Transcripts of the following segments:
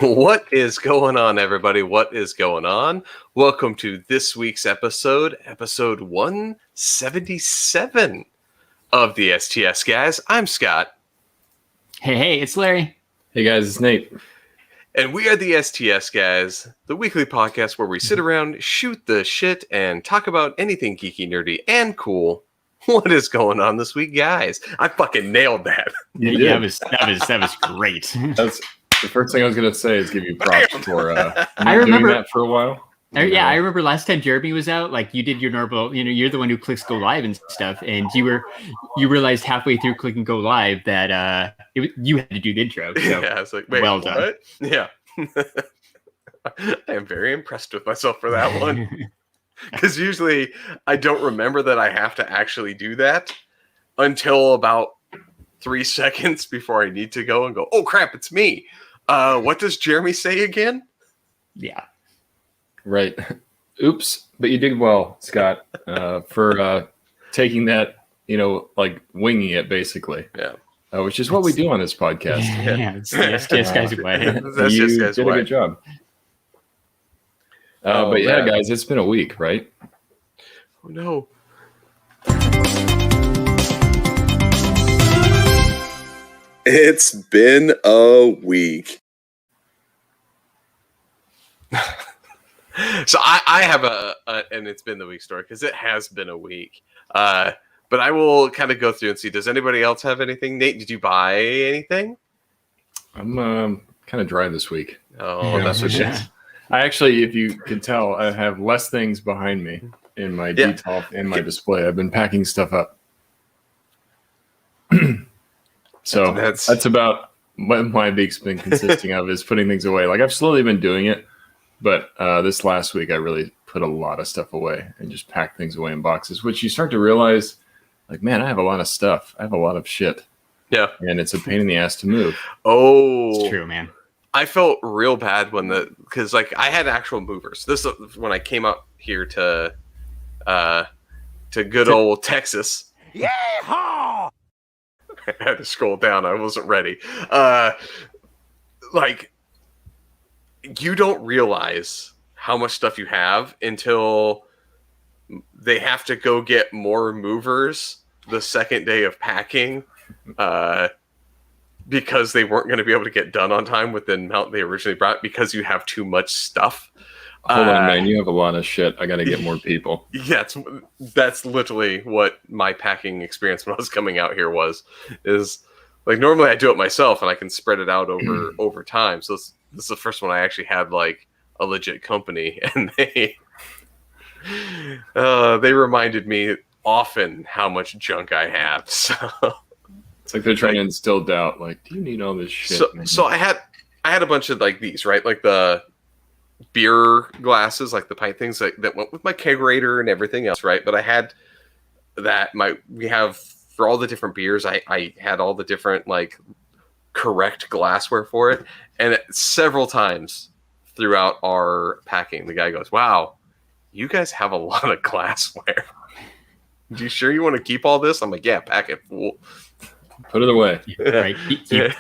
What is going on, everybody? What is going on? Welcome to this week's episode 177 of the STS Guys. I'm Scott. Hey, it's Larry. Hey guys, it's Nate. And we are the STS Guys, the weekly podcast where we sit around, shoot the shit, and talk about anything geeky, nerdy, and cool. What is going on this week, guys? I fucking nailed that. Yeah, that was great. That's the first thing I was going to say is give you props for I remember doing that for a while. I remember last time Jeremy was out, like you did your normal, you're the one who clicks go live and stuff, and you realized halfway through clicking go live that you had to do the intro. So Yeah, I was like, wait, well what? done. Yeah. I am very impressed with myself for that one. Because usually I don't remember that I have to actually do that until about 3 seconds before I need to go and go, oh crap, it's me. What does Jeremy say again? Yeah. Right. Oops. But you did well, Scott, for taking that, like winging it basically. Yeah. Which is what we do on this podcast. Yeah, it's the STS Guys way. You did a good job. But yeah, guys, it's been a week, right? Oh no. It's been a week. So I have and it's been the week story because it has been a week. But I will kind of go through and see. Does anybody else have anything? Nate, did you buy anything? I'm kind of dry this week. Oh, that's what shit. I actually, if you can tell, I have less things behind me in my detail in my display. I've been packing stuff up. So that's about what my week's been consisting of, is putting things away. Like I've slowly been doing it, but this last week I really put a lot of stuff away and just packed things away in boxes, which you start to realize, like, man, I have a lot of stuff. I have a lot of shit. Yeah. And it's a pain in the ass to move. Oh, It's true, man. I felt real bad because like I had actual movers. This when I came out here to good old Texas. Yeehaw! I had to scroll down. I wasn't ready. Like you don't realize how much stuff you have until they have to go get more movers the second day of packing. Because they weren't going to be able to get done on time with the amount they originally brought because you have too much stuff. Hold on, man. You have a lot of shit. I got to get more people. Yeah, that's literally what my packing experience when I was coming out here is like normally I do it myself and I can spread it out over time. So this is the first one I actually had like a legit company, and they reminded me often how much junk I have. So it's like they're trying to instill doubt. Like, do you need all this shit? So I had a bunch of like these, right? Like the beer glasses, like the pint things that went with my kegerator and everything else, right? But I had we have for all the different beers, I had all the different like correct glassware for it. And several times throughout our packing, the guy goes, wow, you guys have a lot of glassware. You sure you want to keep all this? I'm like, yeah, pack it, fool. Put it away. Right.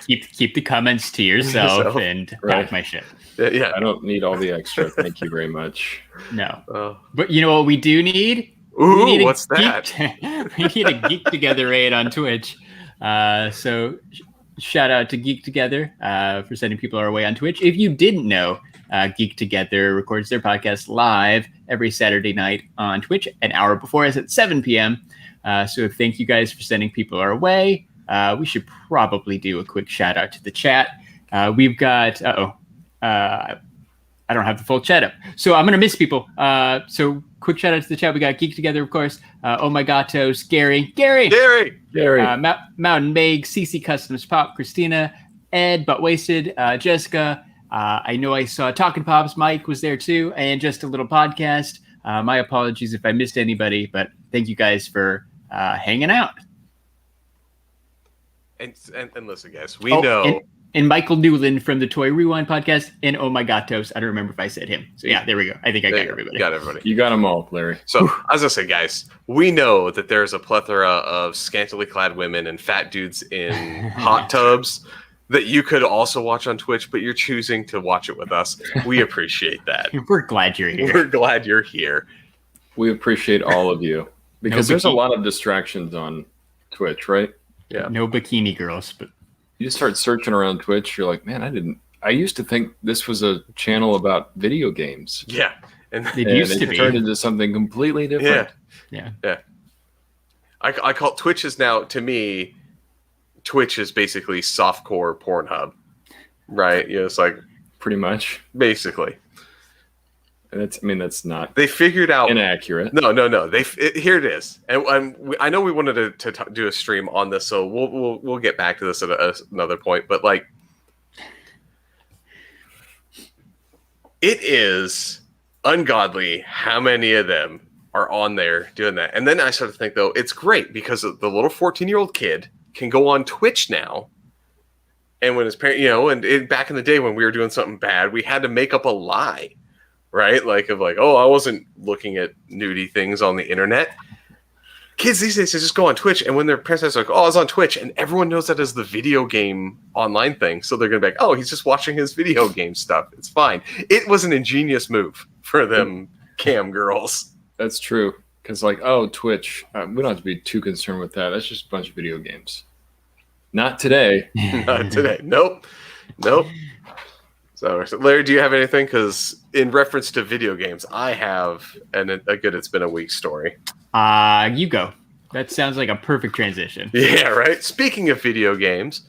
Keep the comments to yourself and pack my shit. Yeah. I don't need all the extra. Thank you very much. No. But you know what we do need? Ooh, what's that? We need a Geek Together raid on Twitch. So shout out to Geek Together for sending people our way on Twitch. If you didn't know, Geek Together records their podcast live every Saturday night on Twitch, an hour before us at 7 p.m. So thank you guys for sending people our way. We should probably do a quick shout out to the chat. We've got, I don't have the full chat up, so I'm going to miss people. So quick shout out to the chat. We got Geek Together, of course. Oh My Gatos, Gary, Mountain Meg, CC Customs Pop, Christina, Ed, But Wasted, Jessica. I know I saw Talking Pops. Mike was there too, and Just a Little Podcast. My apologies if I missed anybody, but thank you guys for hanging out. And listen, guys, we know. And Michael Newland from the Toy Rewind podcast, and Oh My Gatos. I don't remember if I said him. So yeah, there we go. I think I got everybody. Got everybody. You got them all, Larry. So as I say, guys, we know that there's a plethora of scantily clad women and fat dudes in hot tubs that you could also watch on Twitch, but you're choosing to watch it with us. We appreciate that. We're glad you're here. We're glad you're here. We appreciate all of you because there's a lot of distractions on Twitch, right? Yeah. No bikini girls, but you start searching around Twitch, you're like, man, I used to think this was a channel about video games. Yeah. And it used to be. Turned into something completely different. Yeah. I call Twitch is now, to me, Twitch is basically softcore Pornhub, right? It's like pretty much, basically. And that's not. They figured out inaccurate. No. Here it is, and I know we wanted to do a stream on this, so we'll get back to this at another point. But like, it is ungodly how many of them are on there doing that. And then I started to think, though, it's great because the little 14-year-old kid can go on Twitch now. And when his parent, back in the day when we were doing something bad, we had to make up a lie, right? I wasn't looking at nudie things on the internet. Kids these days just go on Twitch, and when their parents are like, oh, I was on Twitch, and everyone knows that as the video game online thing. So they're going to be like, oh, he's just watching his video game stuff. It's fine. It was an ingenious move for them cam girls. That's true. Because Twitch, we don't have to be too concerned with that. That's just a bunch of video games. Not today. Not today. Nope. So, Larry, do you have anything? Because in reference to video games, I have a good It's Been a Week story. You go. That sounds like a perfect transition. Yeah, right? Speaking of video games,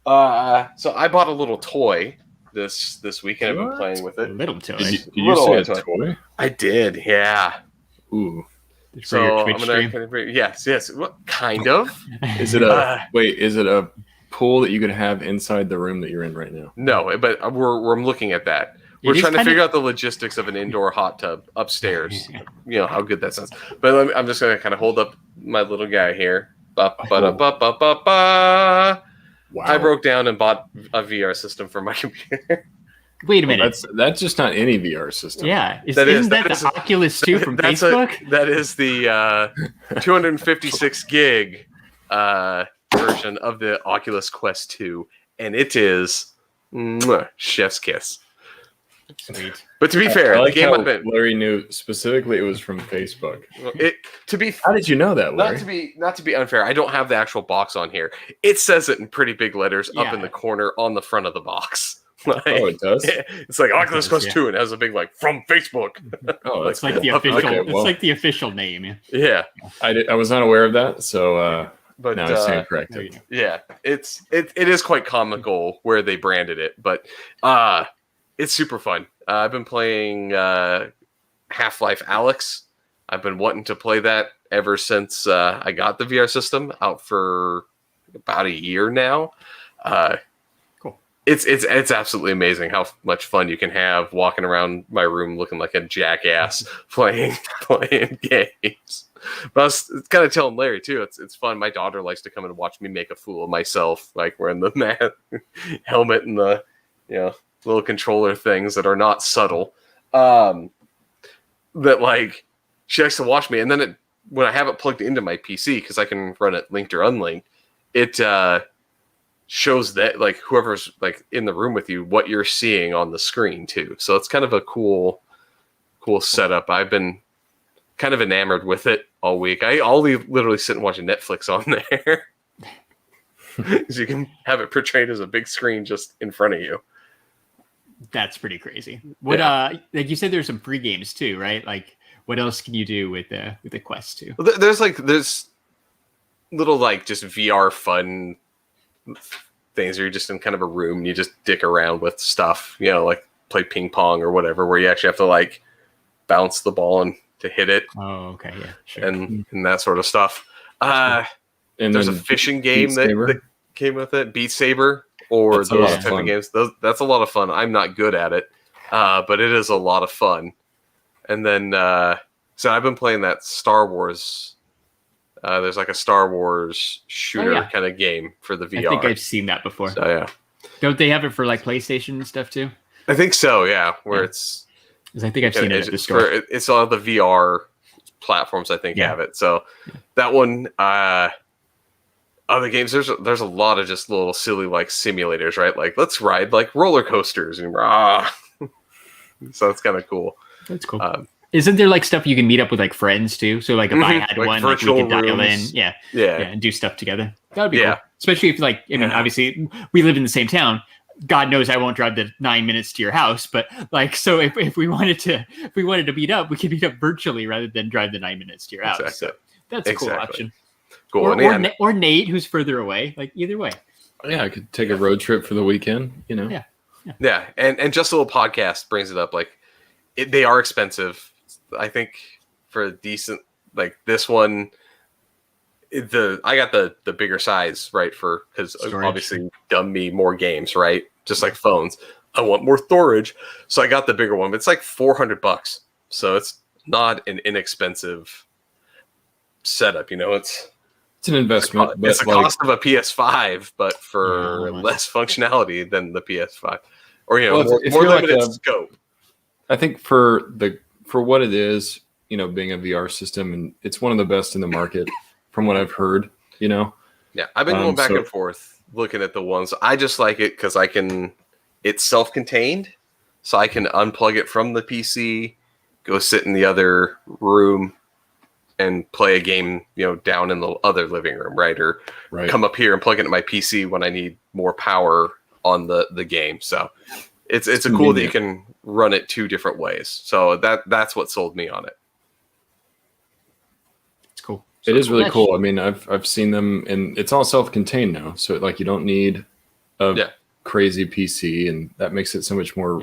so I bought a little toy this week, and I've been playing with it. A little toy? Did you say a toy? I did, yeah. Ooh. So I'm gonna yes. What kind of? Is it is it a pool that you could have inside the room that you're in right now? No, but I'm looking at that. We're trying to figure out the logistics of an indoor hot tub upstairs. How good that sounds. But I'm just gonna kind of hold up my little guy here. Wow. I broke down and bought a VR system for my computer. Wait a minute. That's just not any VR system. Yeah. Isn't that the Oculus 2 from Facebook? That is the 256 gig version of the Oculus Quest 2. And it is chef's kiss. Sweet. But to be fair, the game Larry knew specifically it was from Facebook. How did you know that, Larry? Not to be unfair, I don't have the actual box on here. It says it in pretty big letters up in the corner on the front of the box. It does. It's like Oculus Quest 2, and it has a big from Facebook. It's like the official. It's like the official name. Yeah, I was not aware of that, so but now I stand corrected. Yeah, it is quite comical where they branded it, but it's super fun. I've been playing Half-Life Alyx. I've been wanting to play that ever since I got the VR system, out for about a year now. It's absolutely amazing how much fun you can have walking around my room looking like a jackass playing games. But I was kind of telling Larry too. It's fun. My daughter likes to come and watch me make a fool of myself, like wearing the helmet and the little controller things that are not subtle. That she likes to watch me, and then when I have it plugged into my PC because I can run it linked or unlinked, it shows that whoever's in the room with you what you're seeing on the screen too. So it's kind of a cool setup. I've been kind of enamored with it all week. I'll literally sit and watch Netflix on there because you can have it portrayed as a big screen just in front of you. That's pretty crazy. What you said there's some free games too, right? What else can you do with the Quest 2? Well, there's little just VR fun things where you're just in kind of a room and you just dick around with stuff, play ping pong or whatever, where you actually have to bounce the ball and to hit it. Oh, okay, yeah, sure. And that sort of stuff. And there's a fishing game that came with it, Beat Saber, or those type of games. That's a lot of fun. I'm not good at it, but it is a lot of fun. And then so I've been playing that Star Wars. There's a Star Wars shooter kind of game for the VR. I think I've seen that before. So, yeah. Don't they have it for PlayStation and stuff too? I think so, yeah. Where it's... Because I think I've seen it at the store. It's all the VR platforms, I think, have it. So that one, other games, there's a lot of just little silly like simulators, right? Like let's ride like roller coasters and so it's kind of cool. That's cool. Isn't there like stuff you can meet up with like friends too? So like if I had like one, like we could dial in, yeah, and do stuff together. That would be cool. Especially if like, I mean, obviously we live in the same town. God knows I won't drive the 9 minutes to your house, but like, so if we wanted to meet up, we could meet up virtually rather than drive the 9 minutes to your house. Exactly. So that's a cool option. Cool. Or Nate, who's further away. Like either way. Yeah, I could take a road trip for the weekend. You know. Yeah, and just a little podcast brings it up. Like, they are expensive. I think for a decent like this one, I got the bigger size, right? Because obviously dumb me more games, right? Just like phones. I want more storage, so I got the bigger one. But it's like $400, so it's not an inexpensive setup. You know, it's an investment. It's the cost of a PS5, but for less functionality than the PS5, or more limited scope. I think for what it is, you know, being a VR system, and it's one of the best in the market from what I've heard, you know. Yeah, I've been going back and forth looking at the ones. I just like it because it's self-contained, so I can unplug it from the PC, go sit in the other room and play a game, you know, down in the other living room, right? Or come up here and plug it into my PC when I need more power on the game. So it's a cool that you can run it two different ways. So that's what sold me on it. It's cool. It is really cool. I mean, I've seen them, and it's all self-contained now. So like you don't need a crazy PC, and that makes it so much more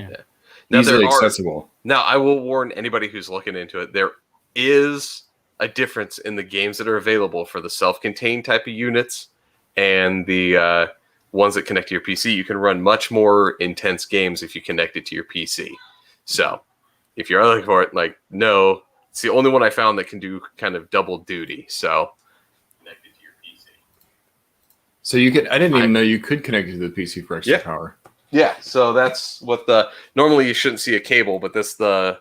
easily accessible. Now, I will warn anybody who's looking into it. There is a difference in the games that are available for the self-contained type of units and the ones that connect to your PC. You can run much more intense games if you connect it to your PC. So if you're looking for it, like, no, it's the only one I found that can do kind of double duty. So connect it to your PC. So I didn't even know you could connect it to the PC for extra power. Yeah. So that's what normally you shouldn't see a cable, but this the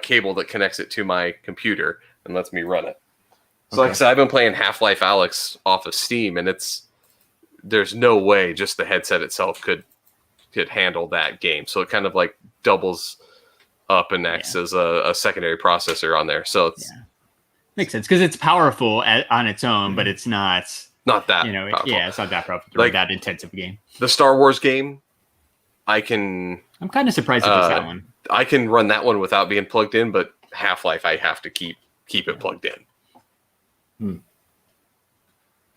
cable that connects it to my computer and lets me run it. So like I said, I've been playing Half-Life Alyx off of Steam, and there's no way just the headset itself could handle that game. So it kind of like doubles up and acts as a secondary processor on there. So it's makes sense because it's powerful on its own, but it's not that powerful. It's not that powerful to run that intensive game. The Star Wars game, I'm kind of surprised at that one. I can run that one without being plugged in, but Half-Life I have to keep it plugged in.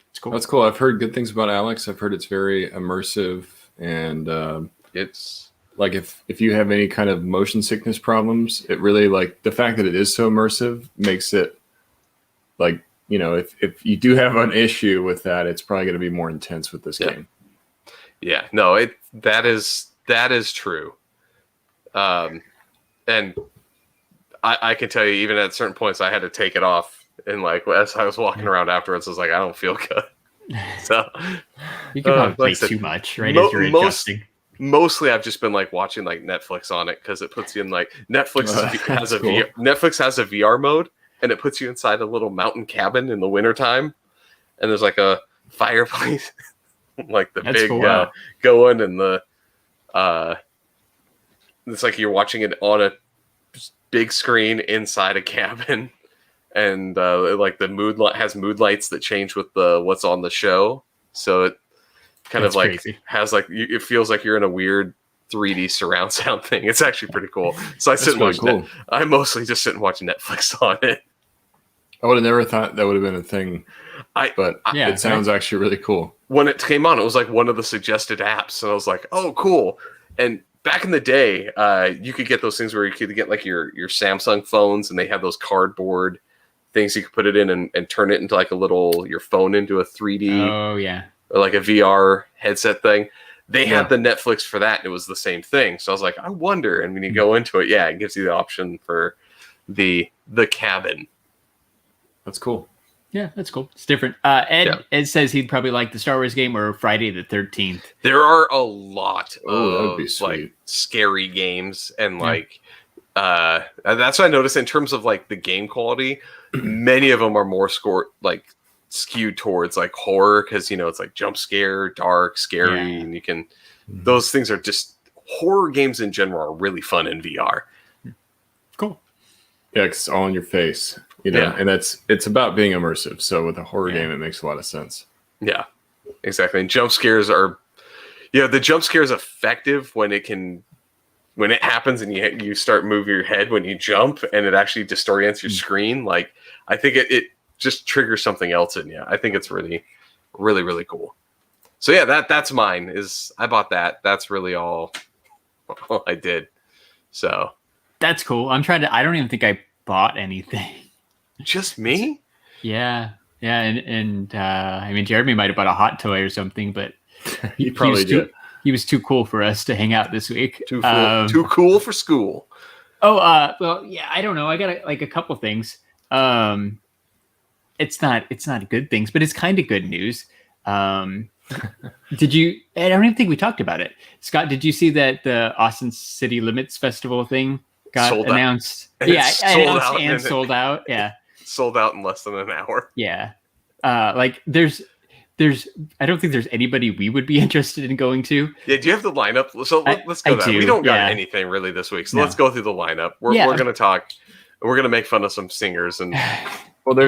It's cool. That's cool. I've heard good things about Alyx. I've heard it's very immersive, and it's like if you have any kind of motion sickness problems, it really, like, the fact that it is so immersive makes it like, you know, if you do have an issue with that, it's probably going to be more intense with this game. Yeah, no, that is true. And I can tell you, even at certain points, I had to take it off. And like as I was walking around afterwards, I was like, I don't feel good. So you can probably play too much, right? As you're adjusting. Mostly, I've just been like watching like Netflix on it because it puts you in like Netflix has a VR mode, and it puts you inside a little mountain cabin in the wintertime, and there's like a fireplace, like the big cool, going, and the it's like you're watching it on a big screen inside a cabin. And like the mood has mood lights that change with what's on the show, so it kind of like crazy. Has like it feels like you're in a weird 3D surround sound thing. It's actually pretty cool. So I mostly just sit and watch Netflix on it. I would have never thought that would have been a thing, but it sounds actually really cool. When it came on, it was like one of the suggested apps, and I was like, oh, cool. And back in the day, you could get those things where you could get like your Samsung phones, and they have those cardboard things you could put it in and turn it into like your phone into a 3D. Oh yeah. Or like a VR headset thing. They had the Netflix for that, and it was the same thing. So I was like, I wonder. And when you go into it, it gives you the option for the cabin. That's cool. Yeah, that's cool. It's different. Ed says he'd probably like the Star Wars game or Friday the 13th. There are a lot of like scary games, and like that's what I noticed in terms of like the game quality. Many of them are more skewed towards like horror because it's like jump scare, dark, scary, and you can. Those things are just horror games in general are really fun in VR. Cool. Yeah, it's all in your face, and it's about being immersive. So with a horror game, it makes a lot of sense. Yeah, exactly. And jump scares are, the jump scare is effective when it happens and you start moving your head when you jump and it actually disorients your screen. Like I think it just triggers something else in you. I think it's really, really, really cool. So yeah, that's mine. I bought that. That's really all I did. So that's cool. I don't even think I bought anything. Just me? Yeah. And I mean, Jeremy might have bought a hot toy or something, but he probably did. He was too cool for us to hang out this week. Too cool for school. Oh, well, yeah, I don't know. I got a couple things. It's not good things, but it's kind of good news. Did you? I don't even think we talked about it. Scott, did you see that the Austin City Limits Festival thing got sold announced? Out. Announced and sold out. Yeah, sold out in less than an hour. Yeah, like there's. I don't think there's anybody we would be interested in going to. Yeah, do you have the lineup? So let's go. We don't got anything really this week, so let's go through the lineup. We're going to talk. We're going to make fun of some singers and. Well, there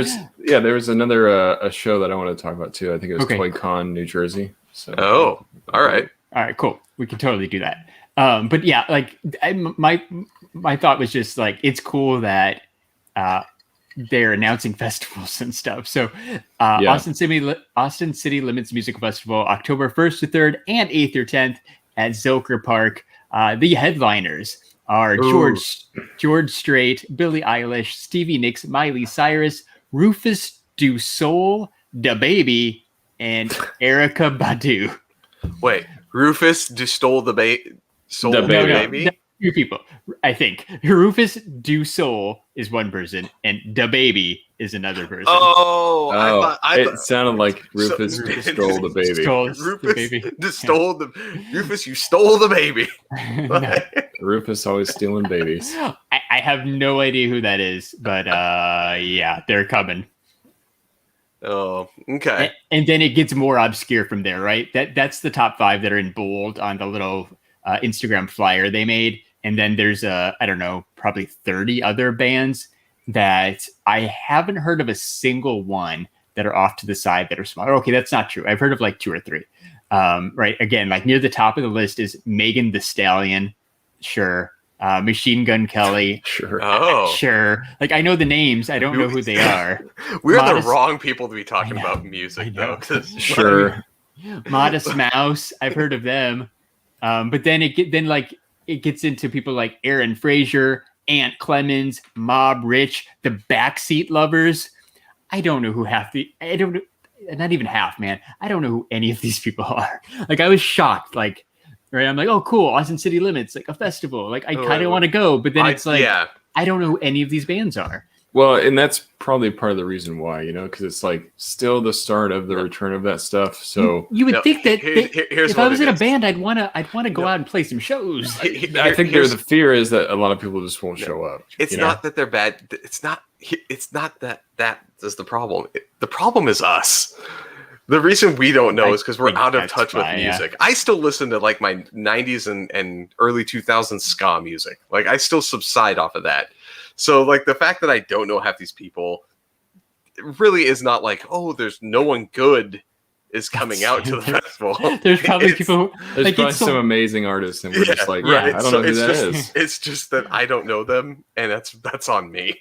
was another a show that I wanted to talk about too. I think it was Toy Con, New Jersey. So. Oh, all right, cool. We can totally do that. But yeah, like my thought was just like it's cool that they're announcing festivals and stuff. So Austin City Limits Music Festival, October 1st to 3rd and 8th or 10th at Zilker Park. The headliners are George Strait, Billie Eilish, Stevie Nicks, Miley Cyrus, Rufus Du Sol, DaBaby, and Erykah Badu. Wait, Rufus Du Sol the Baby? No, two people, I think. Rufus Du Sol is one person, and DaBaby is another person. I thought it sounded like Rufus stole the baby. Rufus, you stole the baby. Rufus always stealing babies. I have no idea who that is, but yeah, they're coming. Oh, okay. And then it gets more obscure from there, right? That's the top 5 that are in bold on the little Instagram flyer they made. And then there's I don't know, probably 30 other bands that I haven't heard of a single one that are off to the side that are smaller. Okay, that's not true. I've heard of like 2 or 3. Right. Again, like near the top of the list is Megan Thee Stallion. Sure. Machine Gun Kelly. Sure. Oh. Sure. Like I know the names. I don't know who they are. We're the wrong people to be talking about music, though. Sure. Modest Mouse. I've heard of them. But then it gets into people like Aaron Frazier, Ant Clemens, Mob Rich, the Backseat Lovers. I don't know who I don't know, not even half, man. I don't know who any of these people are. Like I was shocked. Like, right? I'm like, oh, cool, Austin City Limits, like a festival. Like I kind of want to go, but then it's like, I don't know who any of these bands are. Well, and that's probably part of the reason why, because it's like still the start of the return of that stuff. So you would think that if I was in a band, I'd want to go out and play some shows. I think the fear is that a lot of people just won't show up. It's not that they're bad. It's not that is the problem. The problem is us. The reason we don't know is because we're out of touch with music. Yeah. I still listen to like my 90s and early 2000s ska music. Like I still subside off of that. So like the fact that I don't know half these people really is not like, oh, there's no one good is coming out to the festival. There's probably people there's like, probably some amazing artists and we're just like, I don't know who that is. It's just that I don't know them and that's on me.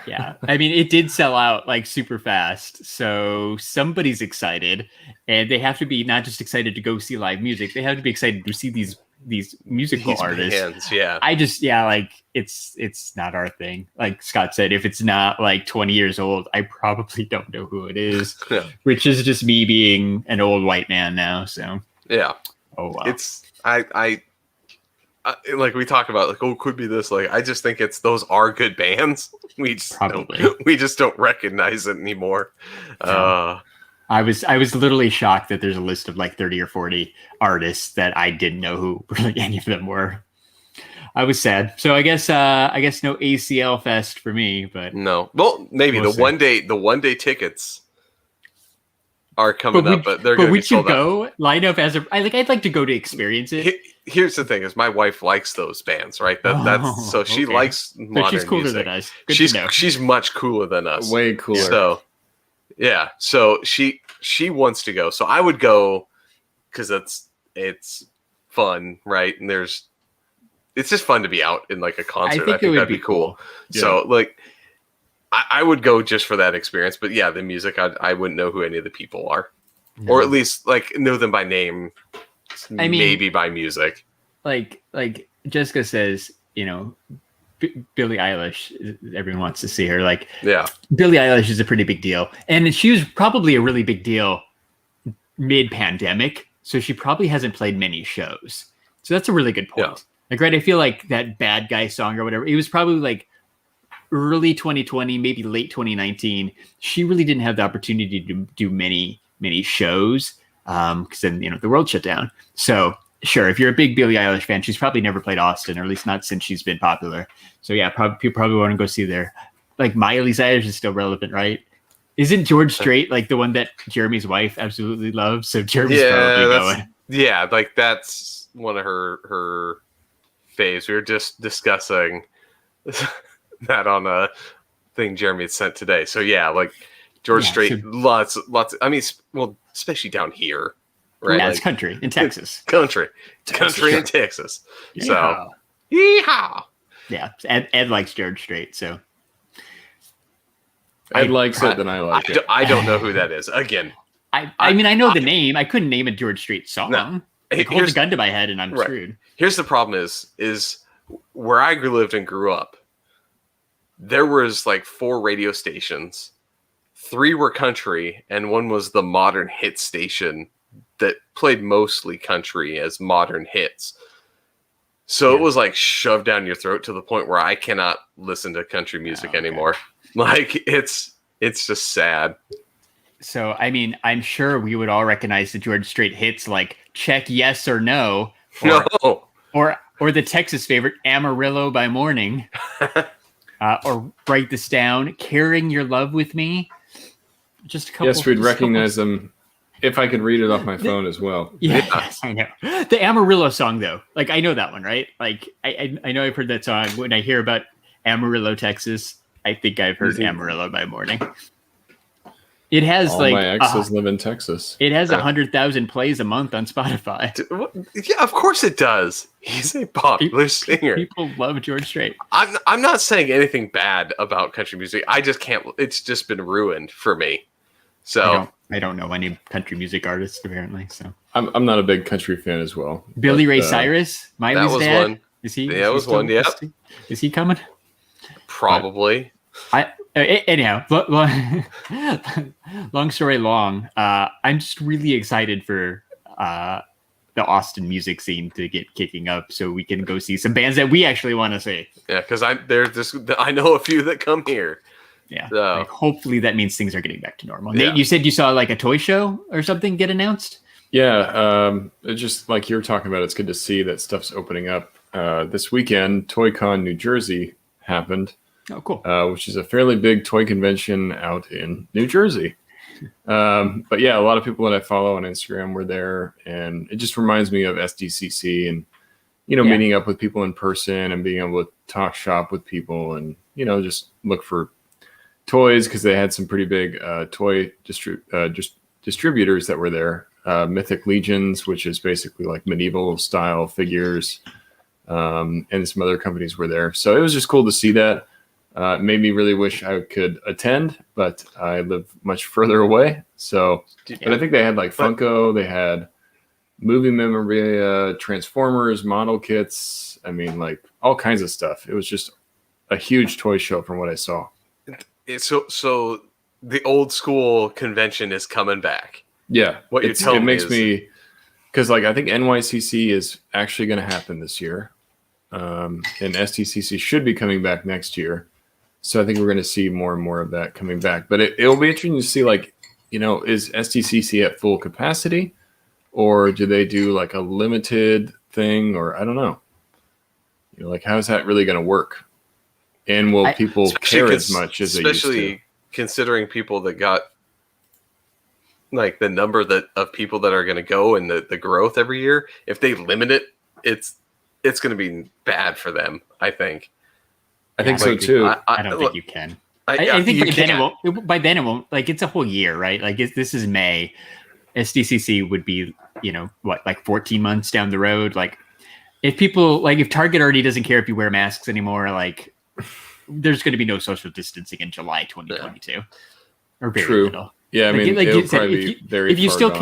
Yeah. I mean, it did sell out like super fast. So somebody's excited and they have to be not just excited to go see live music. They have to be excited to see these musical artists. Bands, yeah. Like it's not our thing. Like Scott said, if it's not like 20 years old, I probably don't know who it is, which is just me being an old white man now. So yeah. Oh wow. It's I like we talk about like, oh, it could be this. Like I just think those are good bands. We just don't recognize it anymore. I was literally shocked that there's a list of like 30 or 40 artists that I didn't know who really any of them were. I was sad. So I guess no ACL fest for me, but no. Well, maybe the one day tickets are coming up, but they're going to be sold out. Would you go line up as I'd like to go to experience it. Here's the thing: is my wife likes those bands, right? She likes modern she's cooler music. than us. Good to know. She's much cooler than us. Way cooler. So yeah, so she wants to go. So I would go because it's fun, right? And it's just fun to be out in like a concert. I think that'd be cool. Yeah. So like, I would go just for that experience. But yeah, the music, I wouldn't know who any of the people are, or at least like know them by name. I mean, maybe by music. Like Jessica says, Billie Eilish. Everyone wants to see her. Like, yeah, Billie Eilish is a pretty big deal, and she was probably a really big deal mid-pandemic. So she probably hasn't played many shows. So that's a really good point. Yeah. Like, right, I feel like that Bad Guy song or whatever, it was probably like early 2020, maybe late 2019. She really didn't have the opportunity to do many shows because then, the world shut down. So sure, if you're a big Billie Eilish fan, she's probably never played Austin, or at least not since she's been popular. So yeah, people probably want to go see there. Like Miley Cyrus is still relevant, right? Isn't George Strait like the one that Jeremy's wife absolutely loves? So Jeremy's probably going. Yeah, like that's one of her faves. We were just discussing that on a thing Jeremy had sent today. So yeah, like George Strait, lots. I mean, well, especially down here, right? Yeah, it's country in Texas. Country in Texas. So, yeehaw. Yeah, Ed likes George Strait, so. Ed likes it, then I like it. I don't know who that is. Again, I mean, I know the name. I couldn't name a George Strait song. No. Like, hold a gun to my head and I'm screwed. Here's the problem is where I lived and grew up, there was like 4 radio stations. 3 were country, and 1 was the modern hit station that played mostly country as modern hits. So it was like shoved down your throat to the point where I cannot listen to country music anymore. Like it's just sad. So, I mean, I'm sure we would all recognize the George Strait hits like Check Yes or No. Or the Texas favorite, Amarillo by Morning. Or Write This Down, Carrying Your Love With Me. Just a couple. Yes, we'd recognize them if I could read it off my phone as well. Yes, I know. The Amarillo song, though. Like, I know that one, right? Like, I know I've heard that song. When I hear about Amarillo, Texas, I think I've heard Amarillo by Morning. It has all my exes live in Texas. It has 100,000 plays a month on Spotify. Yeah, of course it does. He's a popular singer. People love George Strait. I'm not saying anything bad about country music. I just can't. It's just been ruined for me. So I don't know any country music artists apparently. So I'm not a big country fan as well. Billy Ray Cyrus, Miley's dad. One. Is he? Yeah, was one. Yeah. Is he coming? Probably. Anyhow, long story long. I'm just really excited for the Austin music scene to get kicking up, so we can go see some bands that we actually want to see. Yeah, because I know a few that come here. Yeah, so. Like, hopefully that means things are getting back to normal. Nate, you said you saw like a toy show or something get announced? Yeah, just like you're talking about, it's good to see that stuff's opening up. This weekend, ToyCon New Jersey happened. Oh, cool. Which is a fairly big toy convention out in New Jersey. But yeah, a lot of people that I follow on Instagram were there, and it just reminds me of SDCC and, meeting up with people in person and being able to talk shop with people and, just look for toys because they had some pretty big toy distributors that were there. Mythic Legions, which is basically like medieval style figures, and some other companies were there. So it was just cool to see that. It made me really wish I could attend, but I live much further away. So, but I think they had like Funko, they had movie memorabilia, Transformers, model kits. I mean, like all kinds of stuff. It was just a huge toy show from what I saw. So the old school convention is coming back. Yeah, what you're telling me makes me, because like I think NYCC is actually going to happen this year, and STCC should be coming back next year. So I think we're going to see more and more of that coming back. But it'll be interesting to see, like, is STCC at full capacity, or do they do like a limited thing, or I don't know. Like how's that really going to work? And will people care as much as they used to? Especially considering people that got like the number of people that are going to go and the growth every year, if they limit it, it's going to be bad for them. I think. I think so too. I don't think you can. I think by then it won't. Like it's a whole year, right? Like this is May. SDCC would be, like 14 months down the road. Like if Target already doesn't care if you wear masks anymore, like there's going to be no social distancing in July 2022 or very little. Yeah, I mean, it'll probably be very if you far still gone.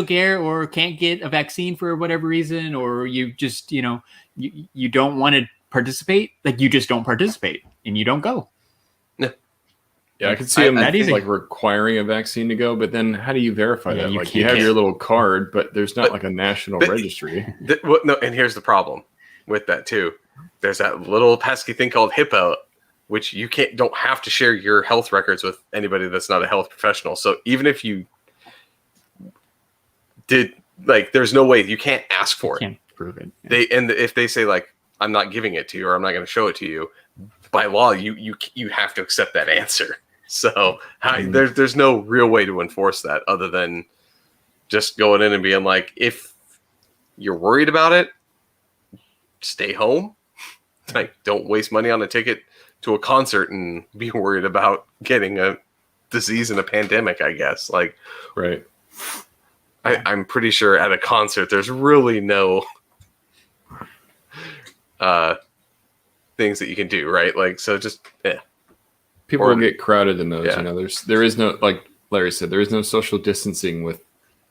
care, or can't get a vaccine for whatever reason, or you just, you don't want to participate, like you just don't participate and you don't go. Yeah, I can see them like requiring a vaccine to go, but then how do you verify that? Like you have your little card, but there's not like a national registry. No, and here's the problem with that too. There's that little pesky thing called HIPAA, which you don't have to share your health records with anybody that's not a health professional. So even if you did, like, there's no way you can't ask for it. Can't prove it. If they say like, I'm not giving it to you or I'm not going to show it to you, by law, you have to accept that answer. So there's no real way to enforce that other than just going in and being like, if you're worried about it, stay home. Like, don't waste money on a ticket to a concert and be worried about getting a disease and a pandemic, I guess. Like, right. I'm pretty sure at a concert, there's really no things that you can do, right? Like, so just, People will get crowded in those, there is no, like Larry said, there is no social distancing with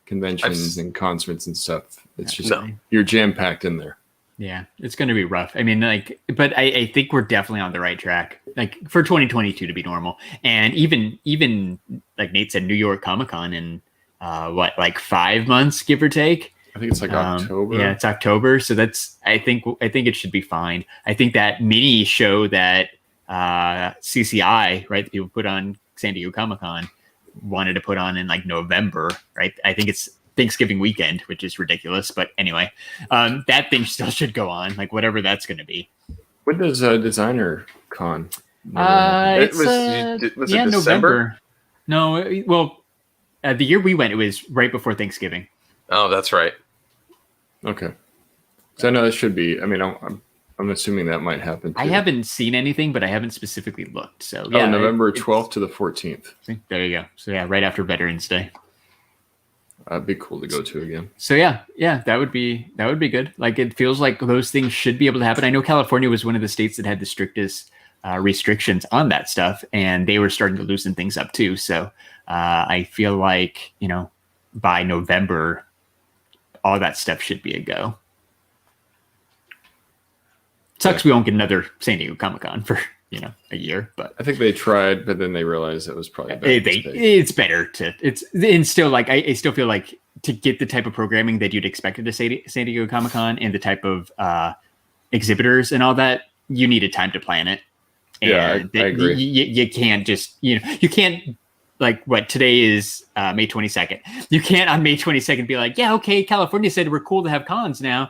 conventions and concerts and stuff. It's just, you're jam-packed in there. Yeah, it's going to be rough. I mean, but I think we're definitely on the right track, like for 2022 to be normal. And even like Nate said, New York Comic Con in 5 months, give or take. I think it's like October. Yeah, it's October. So I think it should be fine. I think that mini show that CCI, right, that people put on San Diego Comic Con, wanted to put on in like November, right? I think it's Thanksgiving weekend, which is ridiculous. But anyway, that thing still should go on, like whatever that's going to be. When does Designer Con? Was it December? November. No, the year we went, it was right before Thanksgiving. Oh, that's right. Okay. So I know that should be. I mean, I'm assuming that might happen too. I haven't seen anything, but I haven't specifically looked. So yeah, November 12th to the 14th. There you go. So yeah, right after Veterans Day. That'd be cool to go to again. So yeah, that would be good. Like it feels like those things should be able to happen. I know California was one of the states that had the strictest restrictions on that stuff, and they were starting to loosen things up too. So I feel like by November, all that stuff should be a go. Sucks we won't get another San Diego Comic Con for a year, but I think they tried, but then they realized it was probably better. It's better and still like I still feel like to get the type of programming that you'd expect at a San Diego Comic Con and the type of exhibitors and all that, you needed time to plan it. And I agree. You can't just you can't. Like what today is May 22nd. You can't on May 22nd be like, yeah, okay, California said we're cool to have cons now.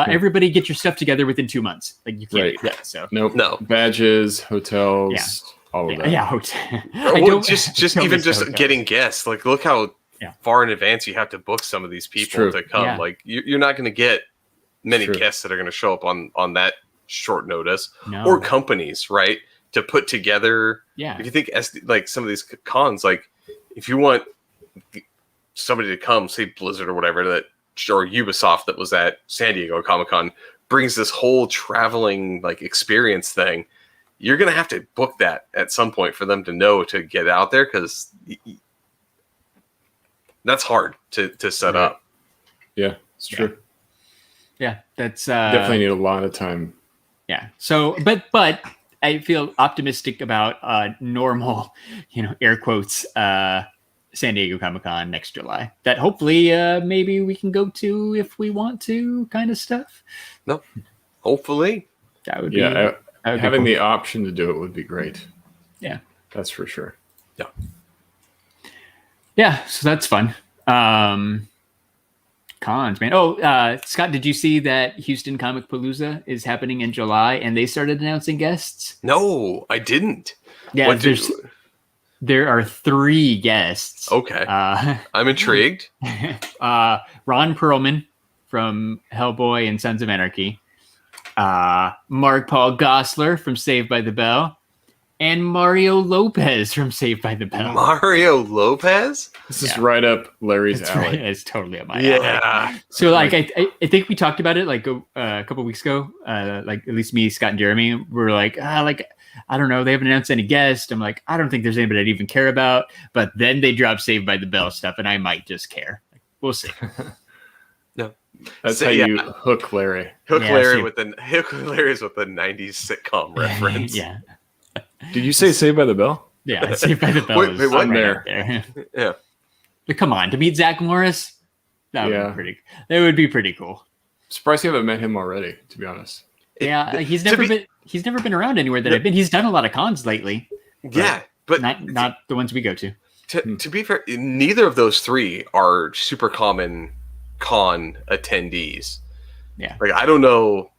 Everybody get your stuff together within 2 months. Like you can't do that. So no badges, hotels, all of that. Yeah, hotel. Well, just getting guests. Like look how far in advance you have to book some of these people to come. Yeah. Like you're not going to get many guests that are going to show up on that short notice or companies, right? To put together, if you think like some of these cons, like if you want somebody to come, say Blizzard or whatever, or Ubisoft that was at San Diego Comic Con, brings this whole traveling like experience thing, you're gonna have to book that at some point for them to know to get out there because that's hard to set up. Yeah, it's true. Yeah, that's definitely need a lot of time. Yeah. So, but. I feel optimistic about normal, air quotes, San Diego Comic Con next July. That hopefully maybe we can go to if we want to, kind of stuff. No, hopefully that would be. Having the option to do it would be great. Yeah, that's for sure. Yeah. Yeah, so that's fun. Cons, man. Oh, Scott, did you see that Houston Comic Palooza is happening in July and they started announcing guests? No, I didn't. Yeah, There are 3 guests. Okay. I'm intrigued. Ron Perlman from Hellboy and Sons of Anarchy. Mark Paul Gosselaar from Saved by the Bell. And Mario Lopez from Saved by the Bell. Mario Lopez? This is right up Larry's alley. Right. It's totally up my alley. So, like, I think we talked about it like a couple weeks ago. Like, at least me, Scott, and Jeremy were like, I don't know. They haven't announced any guests. I'm like, I don't think there's anybody I'd even care about. But then they dropped Saved by the Bell stuff, and I might just care. We'll see. No, that's how you hook Larry. Larry with the 90s sitcom reference. Yeah. Did you say Saved by the Bell? Yeah, Saved by the Bell. Wait, what? Right there. Yeah. But come on, to meet Zach Morris, that would be pretty cool. Surprised you haven't met him already, to be honest. Yeah, he's never been around anywhere that I've been. He's done a lot of cons lately. But not the ones we go to. To be fair, neither of those 3 are super common con attendees. Yeah. Like, I don't know.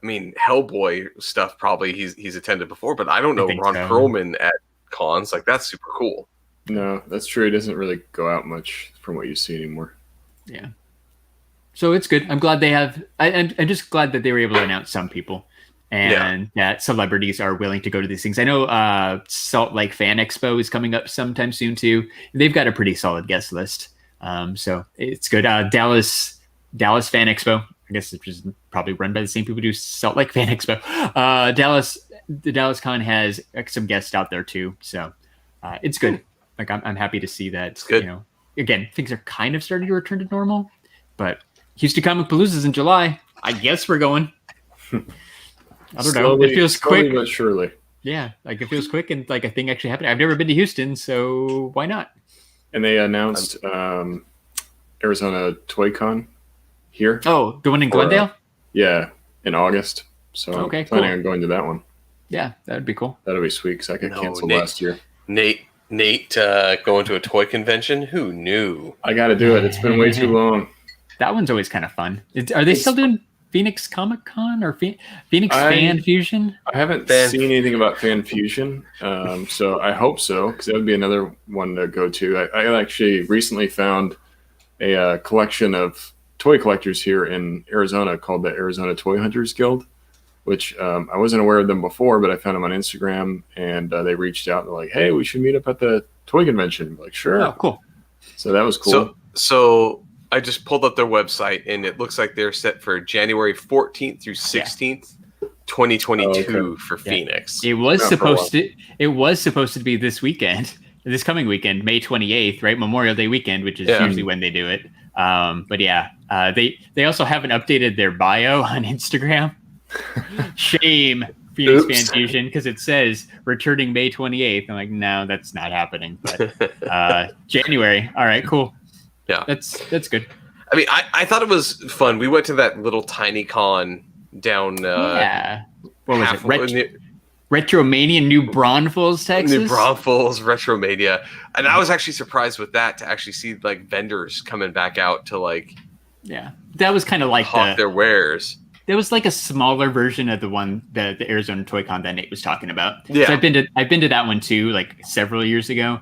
I mean, Hellboy stuff probably he's attended before, but I don't know Ron Perlman at cons. Like, that's super cool. No, that's true. He doesn't really go out much from what you see anymore. Yeah. So it's good. I'm glad they have. I'm just glad that they were able to announce some people, and that celebrities are willing to go to these things. I know Salt Lake Fan Expo is coming up sometime soon too. They've got a pretty solid guest list. So it's good. Dallas Fan Expo. I guess it's just probably run by the same people who do Salt Lake Fan Expo. The Dallas Con has some guests out there too, so it's good. Like I'm happy to see that. It's good. You know, again, things are kind of starting to return to normal, but Houston Comic Palooza is in July. I guess we're going. I don't know. It feels quick, but surely. Yeah, like it feels quick and like a thing actually happening. I've never been to Houston, so why not? And they announced Arizona Toy Con here. Oh, the one in Glendale? In August. So planning on going to that one. Yeah, that would be cool. That'll be sweet because I got canceled last year. Nate going to a toy convention? Who knew? I got to do it. It's been way too long. That one's always kind of fun. Are they still doing Phoenix Comic Con or Phoenix Fan Fusion? I haven't seen anything about Fan Fusion, so I hope so because that would be another one to go to. I actually recently found a collection of toy collectors here in Arizona called the Arizona Toy Hunters Guild, which I wasn't aware of them before, but I found them on Instagram, and they reached out. They're like, "Hey, we should meet up at the toy convention." I'm like, sure. Oh, cool. So that was cool. So I just pulled up their website, and it looks like they're set for January 14th through 16th, 2022 for Phoenix. It was supposed to be this weekend, this coming weekend, May 28th, right? Memorial Day weekend, which is usually when they do it. But they also haven't updated their bio on Instagram. Shame, Phoenix Fan Fusion, because it says returning May 28th. I'm like, no, that's not happening. But January. All right, cool. Yeah, that's good. I mean, I thought it was fun. We went to that little tiny con down. What was it? Retromania, New Braunfels, Texas. New Braunfels, Retromania, and I was actually surprised with that to actually see like vendors coming back out to like. Yeah, that was kind of like hawk their wares. There was like a smaller version of the one the Arizona Toy Con that Nate was talking about. Yeah, so I've been to that one too, like several years ago.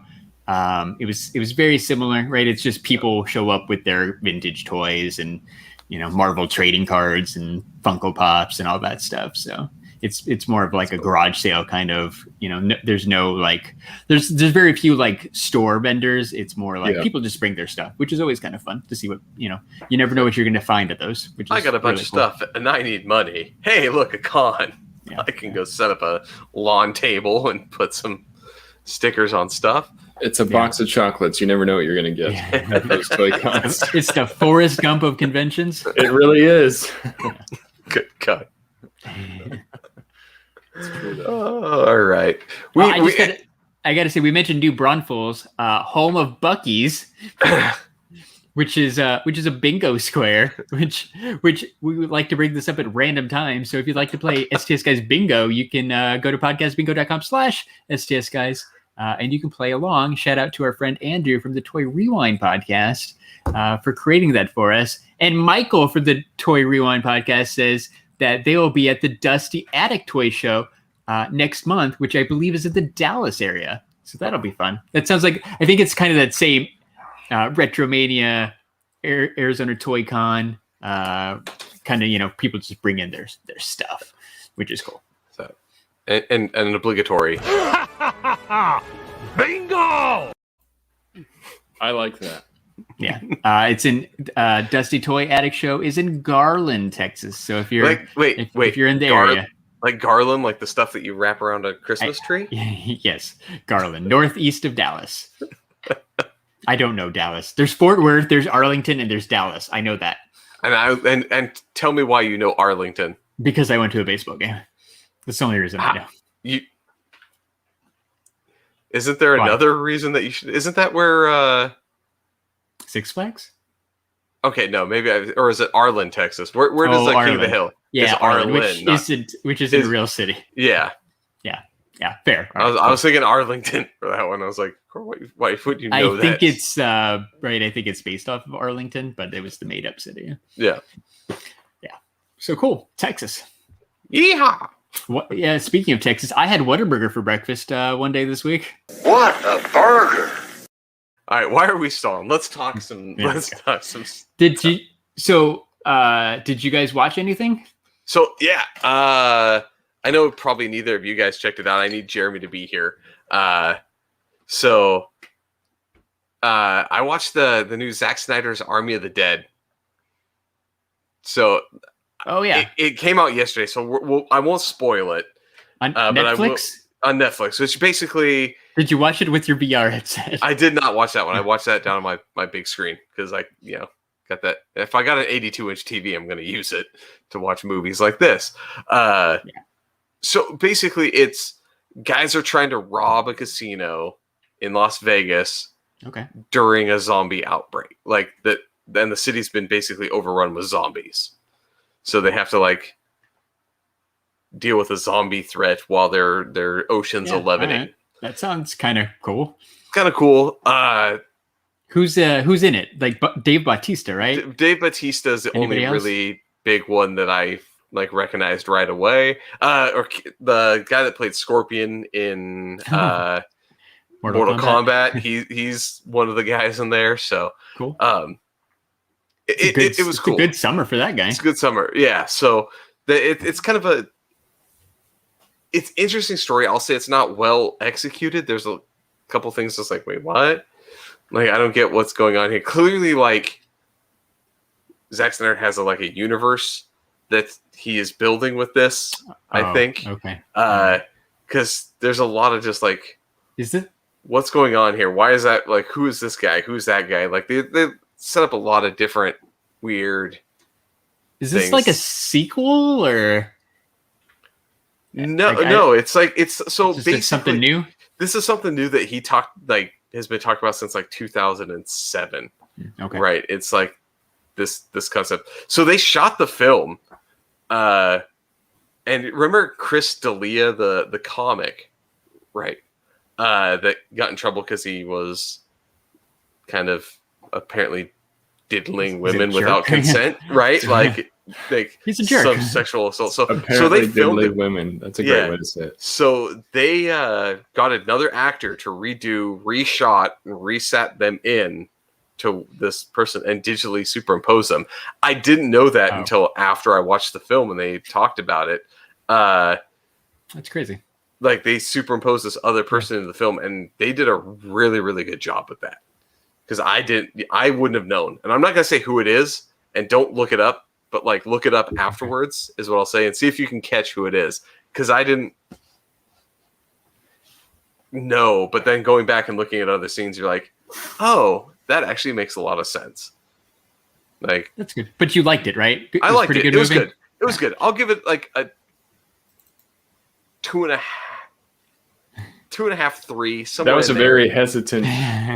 It was very similar, right? It's just people show up with their vintage toys and, you know, Marvel trading cards and Funko Pops and all that stuff. So it's more of like a garage sale kind of, you know, there's no like, there's very few like store vendors. It's more like people just bring their stuff, which is always kind of fun to see what, you know, you never know what you're going to find at those. Which I got a bunch of stuff and I need money. Hey, look, a con. Yeah. I can go set up a lawn table and put some stickers on stuff. It's a box of chocolates. You never know what you're going to get. Yeah. Those toy cons. It's the Forrest Gump of conventions. It really is. Good cut. All right. I got to say, we mentioned New Braunfels, home of Buc-ee's, which is a bingo square. Which we would like to bring this up at random times. So if you'd like to play STS Guys Bingo, you can go to podcastbingo.com/STS Guys. And you can play along. Shout out to our friend Andrew from the Toy Rewind podcast for creating that for us. And Michael from the Toy Rewind podcast says that they will be at the Dusty Attic Toy Show next month, which I believe is at the Dallas area. So that'll be fun. That sounds like, I think it's kind of that same Retromania, Arizona Toy Con, kind of, people just bring in their stuff, which is cool. So, and an obligatory. Bingo! I like that. Yeah. It's in Dusty Toy Addict Show is in Garland, Texas. So if you're if you're in the area. Like Garland, like the stuff that you wrap around a Christmas tree? Yes. Garland, northeast of Dallas. I don't know Dallas. There's Fort Worth, there's Arlington, and there's Dallas. I know that. And tell me why you know Arlington. Because I went to a baseball game. That's the only reason I know. Isn't there another reason that you should? Isn't that where Six Flags? Okay, no, maybe or is it Arlen, Texas? Where does the King of the Hill? Yeah, Arlen, which isn't a real city. Yeah. Fair. I was thinking Arlington for that one. I was like, why would you know that? I think it's right. I think it's based off of Arlington, but it was the made up city. Yeah. So cool, Texas. Yeehaw! Yeah. Speaking of Texas, I had Whataburger for breakfast one day this week. What a burger! All right, why are we stalling? Let's talk some. Did you guys watch anything? So yeah, I know probably neither of you guys checked it out. I need Jeremy to be here. So I watched the new Zack Snyder's Army of the Dead. So it came out yesterday. So I won't spoil it on Netflix. On Netflix, which basically. Did you watch it with your VR headset? I did not watch that one. I watched that down on my big screen because I got that. If I got an 82-inch TV, I'm going to use it to watch movies like this. So basically, it's guys are trying to rob a casino in Las Vegas during a zombie outbreak. Like that, then the city's been basically overrun with zombies, so they have to deal with a zombie threat while they're Ocean's 11. Right. That sounds kind of cool. Kind of cool. Who's in it? Like Dave Bautista, right? Dave Bautista is the only really big one that I recognized right away. Or the guy that played Scorpion in Mortal Kombat. He's one of the guys in there. So cool. It was cool. It's a good summer for that guy. It's a good summer. Yeah. So it's kind of it's interesting story. I'll say it's not well executed. There's a couple things that's like, wait, what? I don't get what's going on here. Clearly, Zack Snyder has a universe that he is building with this. I think. Okay. Because there's a lot of just is it? What's going on here? Why is that? Who is this guy? Who's that guy? They set up a lot of different weird. Is this things. a sequel or? No, it's basically something new. This is something new that he has been talked about since 2007. Okay, right? It's this concept. So they shot the film, and remember Chris D'Elia, the comic, right? That got in trouble because he was kind of apparently diddling women without consent, right? He's a jerk. Some sexual assault. So apparently they filmed it. Women. That's a great way to say it. So they got another actor to reshot, and reset them in to this person and digitally superimpose them. I didn't know that until after I watched the film and they talked about it. That's crazy. They superimposed this other person into the film, and they did a really, really good job with that. Because I wouldn't have known. And I'm not going to say who it is, and don't look it up, but look it up afterwards is what I'll say, and see if you can catch who it is. Because I didn't know, but then going back and looking at other scenes, you're like, oh, that actually makes a lot of sense. That's good. But you liked it, right? I liked it. It was good. It was good. I'll give it a 2.5. 2.5, 3. That was a very hesitant. I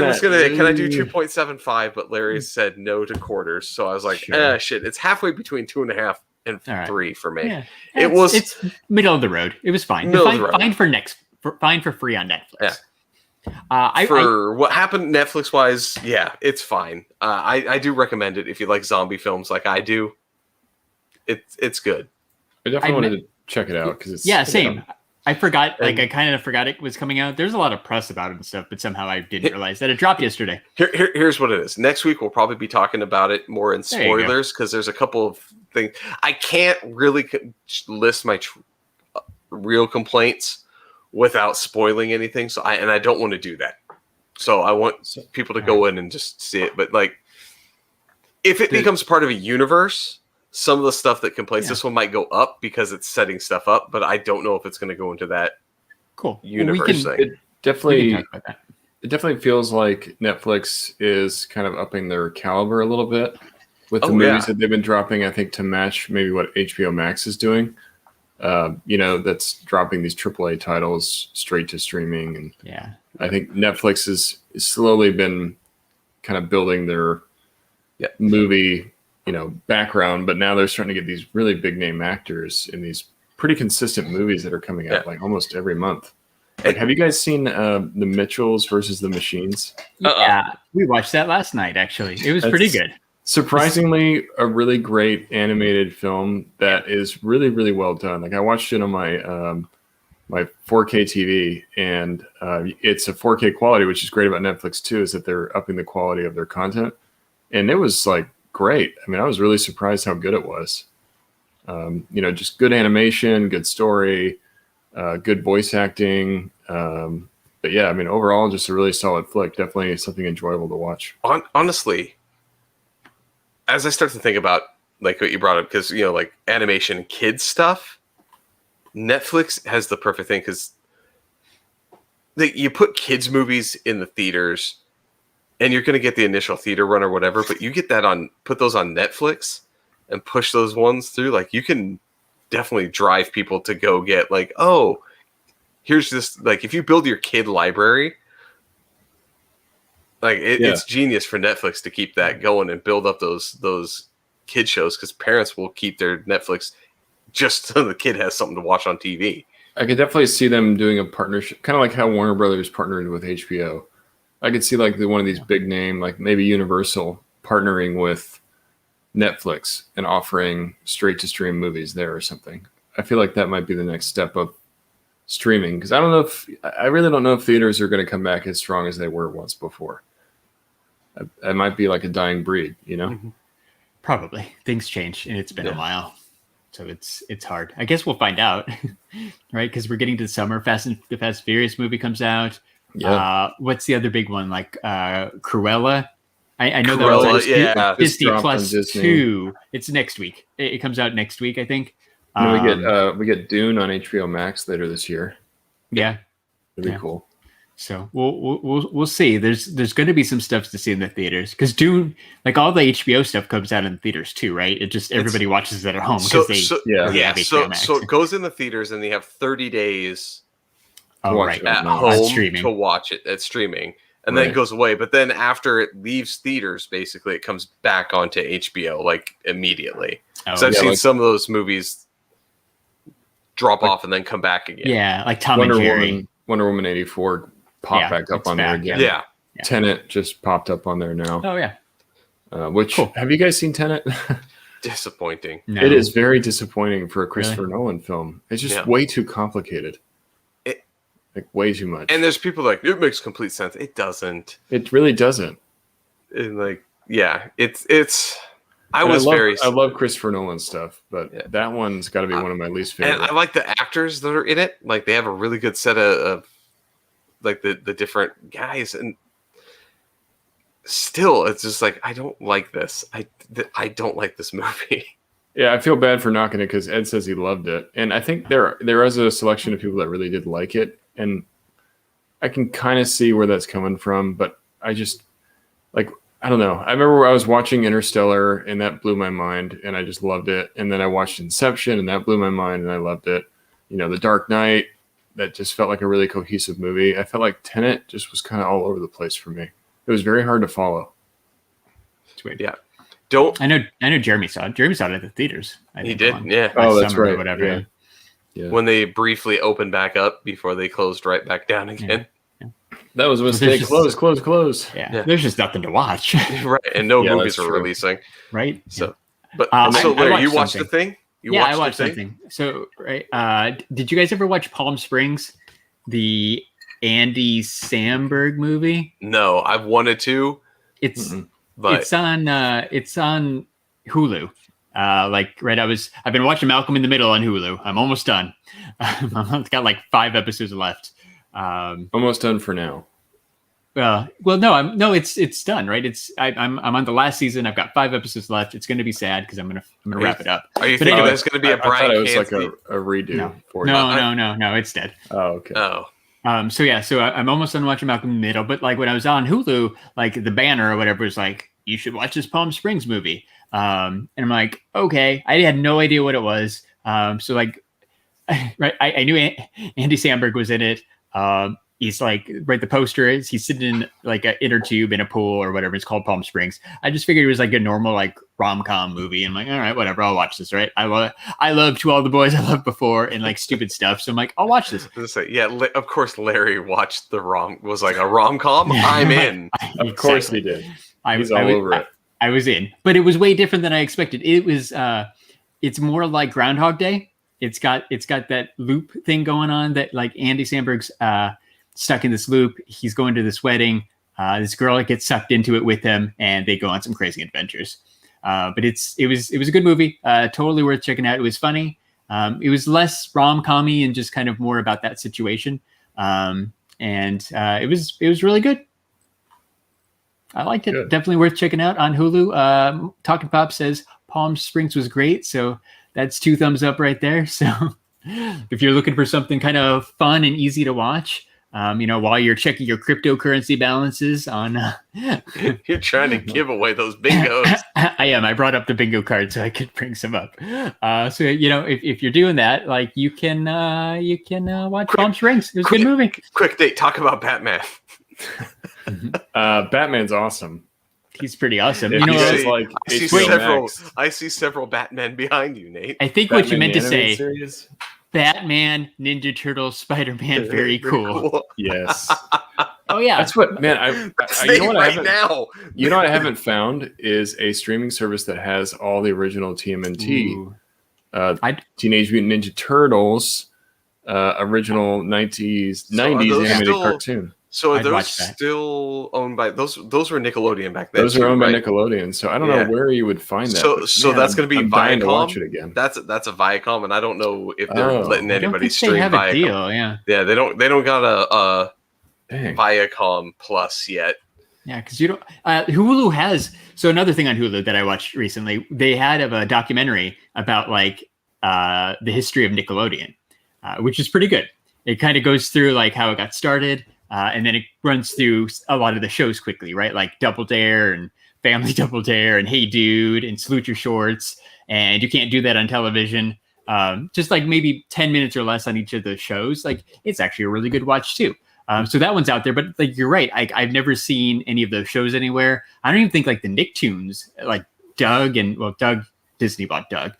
was gonna. Can I do 2.75? But Larry said no to quarters, so I was like, shit. It's halfway between 2.5 and 3 for me. Yeah. It's middle of the road. It was fine. Fine for free on Netflix. Yeah. What happened Netflix wise, it's fine. I do recommend it if you like zombie films like I do. It's good. I definitely wanted to check it out because it's same. I forgot. Like I kind of forgot it was coming out. There's a lot of press about it and stuff, but somehow I didn't realize that it dropped yesterday. Here's what it is. Next week we'll probably be talking about it more in spoilers because there's a couple of things I can't really list my real complaints without spoiling anything. So I don't want to do that. So I want people to go in and just see it. But like, if it becomes part of a universe, some of the stuff that complains this one might go up because it's setting stuff up. But I don't know if it's going to go into that universe thing. It definitely feels like Netflix is kind of upping their caliber a little bit with the movies that they've been dropping. I think to match maybe what HBO Max is doing. That's dropping these AAA titles straight to streaming, and I think Netflix has slowly been kind of building their movie, background, but now they're starting to get these really big name actors in these pretty consistent movies that are coming out like almost every month. Like, have you guys seen the Mitchells versus the Machines? Yeah, we watched that last night. Actually, it was pretty good. Surprisingly, a really great animated film that is really, really well done. Like I watched it on my 4K TV, and it's a 4K quality, which is great about Netflix too, is that they're upping the quality of their content. And it was like great. I mean, I was really surprised how good it was. Just good animation, good story, good voice acting. But yeah, I mean, overall, just a really solid flick. Definitely something enjoyable to watch. Honestly, as I start to think about like what you brought up, because like animation and kids stuff, Netflix has the perfect thing because you put kids movies in the theaters, and you're going to get the initial theater run or whatever, but you get that put those on Netflix and push those ones through. Like you can definitely drive people to go get like, oh, here's this. Like if you build your kid library. Like it's genius for Netflix to keep that going and build up those kid shows because parents will keep their Netflix just so the kid has something to watch on TV. I could definitely see them doing a partnership, kind of like how Warner Brothers partnered with HBO. I could see like one of these big name, like maybe Universal, partnering with Netflix and offering straight to stream movies there or something. I feel like that might be the next step of streaming because I really don't know if theaters are going to come back as strong as they were once before. It might be like a dying breed, Mm-hmm. Probably things change, and it's been a while, so it's hard. I guess we'll find out, right? Because we're getting to the summer. The Fast Furious movie comes out. Yeah. What's the other big one? Like Cruella. I know Cruella, that was Disney Plus 2. It's next week. It comes out next week, I think. We get Dune on HBO Max later this year. Yeah, it'd be cool. So we'll see. There's going to be some stuff to see in the theaters because Dune, like all the HBO stuff, comes out in the theaters too, right? It just everybody watches it at home because So it goes in the theaters and they have 30 days at home to watch it at streaming, and then it goes away. But then after it leaves theaters, basically it comes back onto HBO like immediately. So I've seen some of those movies drop off and then come back again. Yeah, like Tom and Jerry. Wonder Woman 84 popped back up on there again. Yeah. Tenet just popped up on there now. Oh yeah. Have you guys seen Tenet? Disappointing. No. It is very disappointing for a Christopher Nolan film. It's just way too complicated. Like way too much. And there's people like, it makes complete sense. It doesn't. It really doesn't. And it's. I love Christopher Nolan stuff, but that one's got to be one of my least favorite. And I like the actors that are in it. Like they have a really good set of like the different guys, and still, it's just like I don't like this. I don't like this movie. Yeah, I feel bad for knocking it because Ed says he loved it, and I think there is a selection of people that really did like it, and I can kind of see where that's coming from, but I just like. I don't know. I remember I was watching Interstellar and that blew my mind and I just loved it. And then I watched Inception and that blew my mind and I loved it. The Dark Knight, that just felt like a really cohesive movie. I felt like Tenet just was kind of all over the place for me. It was very hard to follow. It's weird. Yeah. I know Jeremy saw it. Jeremy saw it at the theaters. He did. Yeah. Oh, that's right. Or whatever. Yeah. When they briefly opened back up before they closed right back down again. Yeah. That was a mistake. Close. Yeah. There's just nothing to watch. Right. And no movies are releasing. Right. So, but Larry, you watched the thing? I watched something. So, right, did you guys ever watch Palm Springs, the Andy Samberg movie? No, I've wanted to. It's on Hulu. I've been watching Malcolm in the Middle on Hulu. I'm almost done. I've got like 5 episodes left. Almost done for now. It's done, right? I'm on the last season. I've got 5 episodes left. It's going to be sad because I'm gonna wrap it up. Are you thinking there's going to be a Brian? I thought it was like a redo. No, it's dead. Oh, okay. So I'm almost done watching Malcolm in the Middle. But like when I was on Hulu, like the banner or whatever was like, you should watch this Palm Springs movie. And I'm like, okay. I had no idea what it was. So like, right, I knew Andy Samberg was in it. He's like, right, the poster is he's sitting in like an inner tube in a pool or whatever. It's called Palm Springs. I just figured it was like a normal like rom-com movie. I'm like, all right, whatever, I'll watch this, right? I love To All the Boys I Loved Before and like stupid stuff. So I'm like, I'll watch this. Of course Larry watched was like a rom-com. I'm in. Of course he did. He's all over it. I was in, but it was way different than I expected. It was, it's more like Groundhog Day. It's got that loop thing going on that like Andy Samberg's stuck in this loop. He's going to this wedding. This girl gets sucked into it with him, and they go on some crazy adventures. But it was a good movie. Totally worth checking out. It was funny. It was less rom-com-y and just kind of more about that situation. And it was really good. I liked it. Good. Definitely worth checking out on Hulu. Talking Pop says Palm Springs was great. So that's 2 thumbs up right there. So if you're looking for something kind of fun and easy to watch, while you're checking your cryptocurrency balances on, you're trying to give away those bingos. I am. I brought up the bingo card so I could bring some up. If you're doing that, like you can watch Palm Springs. It was a good movie. Quick date. Talk about Batman. Batman's awesome. He's pretty awesome. I see several Batmen behind you, Nate. I think what you meant to say. Series? Batman, Ninja Turtles, Spider-Man, very cool. Yes. Oh yeah, that's what, man. You know what I haven't found is a streaming service that has all the original TMNT, Teenage Mutant Ninja Turtles, original 90s animated cartoon. So are those still owned by those were Nickelodeon back then? Those are owned by Nickelodeon. So I don't know where you would find that. So that's going to be Viacom. To watch it again. That's a Viacom, and I don't know if they're letting anybody stream they have Viacom. A deal, yeah. Yeah, they don't got a Viacom Plus yet. Yeah, because you don't. Hulu has. So another thing on Hulu that I watched recently, they had a documentary about like the history of Nickelodeon, which is pretty good. It kind of goes through like how it got started. And then it runs through a lot of the shows quickly, right? Like Double Dare and Family Double Dare and Hey Dude and Salute Your Shorts. And you can't do that on television. Just like maybe 10 minutes or less on each of the shows. Like it's actually a really good watch too. So that one's out there. But like you're right. I've never seen any of those shows anywhere. I don't even think like the Nicktoons, like Disney bought Doug.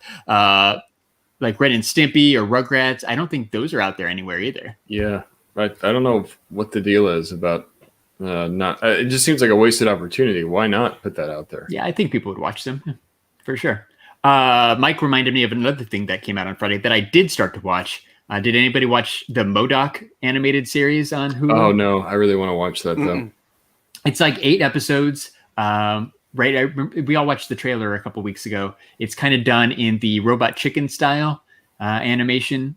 Like Ren and Stimpy or Rugrats. I don't think those are out there anywhere either. Yeah. I don't know what the deal is about not. It just seems like a wasted opportunity. Why not put that out there? Yeah, I think people would watch them for sure. Mike reminded me of another thing that came out on Friday that I did start to watch. Did anybody watch the MODOK animated series on Hulu? Oh no, I really want to watch that though. It's like 8 episodes. Right, we all watched the trailer a couple weeks ago. It's kind of done in the Robot Chicken style. Animation.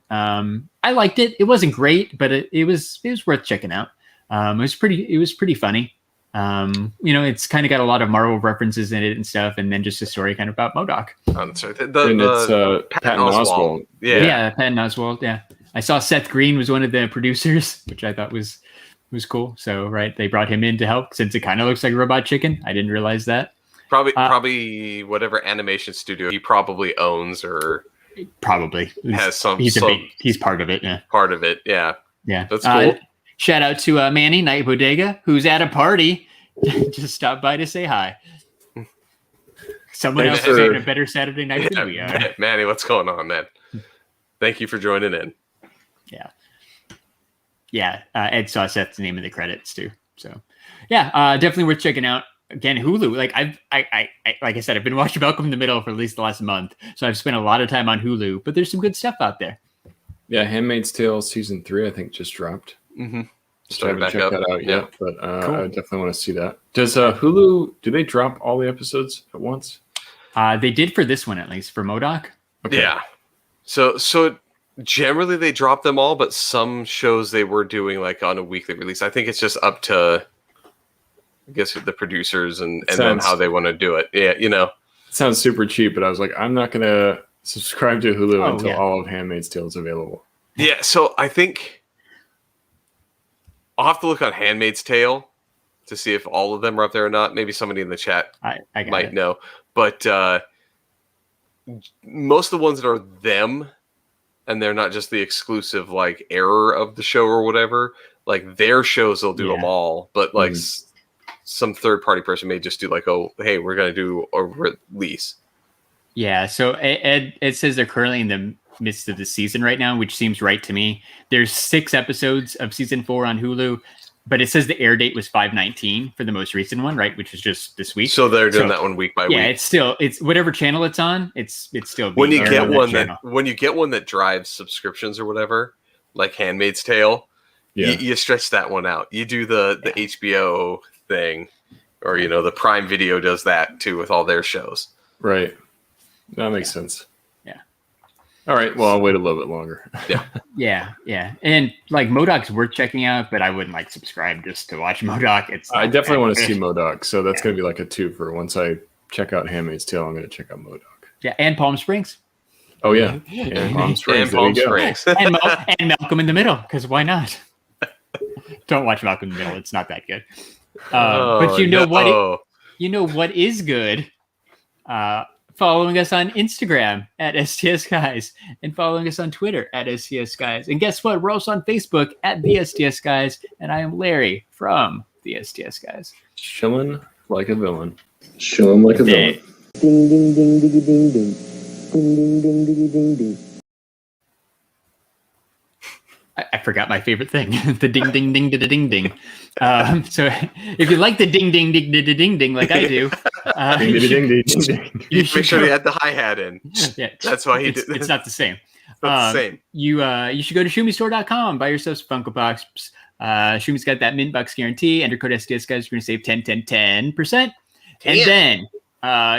I liked it. It wasn't great, but it was worth checking out. It was pretty funny. It's kind of got a lot of Marvel references in it and stuff, and then just a story kind of about MODOK. That's right. It's Patton Oswalt. Yeah, Patton Oswalt. Yeah, I saw Seth Green was one of the producers, which I thought was cool. So right, they brought him in to help since it kind of looks like Robot Chicken. I didn't realize that. Probably whatever animation studio he probably owns or. Probably has some. He's part of it. Yeah. Part of it. Yeah. Yeah. That's cool. Shout out to Manny Night Bodega, who's at a party. Just stopped by to say hi. Someone else is having a better Saturday night than we are. Manny, what's going on, man? Thank you for joining in. Yeah. Yeah. Ed saw Seth's name in the credits too. So yeah, definitely worth checking out. again, Hulu. Like like I said, I've been watching Malcolm in the Middle for at least the last month, so I've spent a lot of time on Hulu. But there's some good stuff out there. Yeah, Handmaid's Tale season 3, I think, just dropped. Mm-hmm. So I haven't checked that out yet, but Cool. I definitely want to see that. Does Hulu, do they drop all the episodes at once? They did for this one, at least, for MODOK. Okay. Yeah. So generally they drop them all, but some shows they were doing like on a weekly release. I think it's just up to, I guess, the producers and them how they want to do it. Yeah, you know. It sounds super cheap, but I was like, I'm not going to subscribe to Hulu until all of Handmaid's Tale is available. Yeah, so I think I'll have to look on Handmaid's Tale to see if all of them are up there or not. Maybe somebody in the chat might know. But most of the ones that are them, and they're not just the exclusive like error of the show or whatever, like their shows they'll do them all. But like some third party person may just do like, oh, hey, we're going to do a release. Yeah. So it says they're currently in the midst of the season right now, which seems right to me. There's 6 episodes of season 4 on Hulu, but it says the air date was 5/19 for the most recent one, right? Which is just this week. So they're doing that one week by week. Yeah, it's whatever channel it's on. It's still when you get one that drives subscriptions or whatever, like Handmaid's Tale, you stretch that one out. You do the HBO thing, or the Prime Video does that too with all their shows. Right. That makes sense. Yeah. All right. Well, I'll wait a little bit longer. Yeah. Yeah. And like MODOK's worth checking out, but I wouldn't like subscribe just to watch MODOK. I definitely want to see MODOK. So that's going to be like a 2 for once I check out Handmaid's Tale, I'm going to check out MODOK. Yeah. And Palm Springs. Oh, yeah. And Palm Springs. And Malcolm in the Middle, because why not? Don't watch Malcolm in the Middle. It's not that good. But what is good? Following us on Instagram at STS Guys and following us on Twitter at STS Guys. And guess what? We're also on Facebook at the STS Guys. And I am Larry from the STS Guys. Chilling like a villain. Chilling like a villain. Ding, ding, ding, ding, ding, ding. Ding, ding, ding, ding, ding, ding. I forgot my favorite thing, the ding, ding, ding, ding, ding, ding. So if you like the ding, ding, ding, ding, ding, ding, like I do, you make sure you had the hi-hat in. Yeah, that's why he did. It's not the same. It's not the same. You should go to shumistore.com, buy yourself some Funko Pops. Shumi's got that mint bucks guarantee. Enter code STS Guys, you're going to save 10%. And then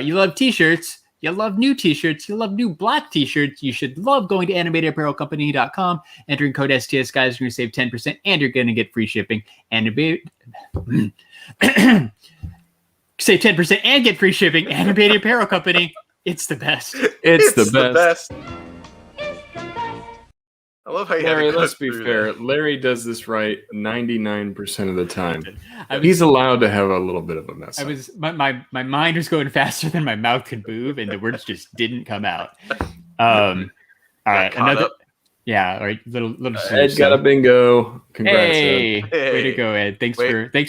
you love t-shirts. You love new t-shirts. You love new black t-shirts. You should love going to animatedapparelcompany.com, entering code STS Guys. You're going to save 10%, and you're going to get free shipping. Save 10% and get free shipping. Animated Apparel Company. It's the best. It's the best. I love how you Larry, let's be fair. Larry does this right 99% of the time. He's allowed to have a little bit of a mess up. My mind was going faster than my mouth could move, and the words just didn't come out. All right, all right. Little. Ed got a bingo. Congrats, Ed. Way to go, Ed. Thanks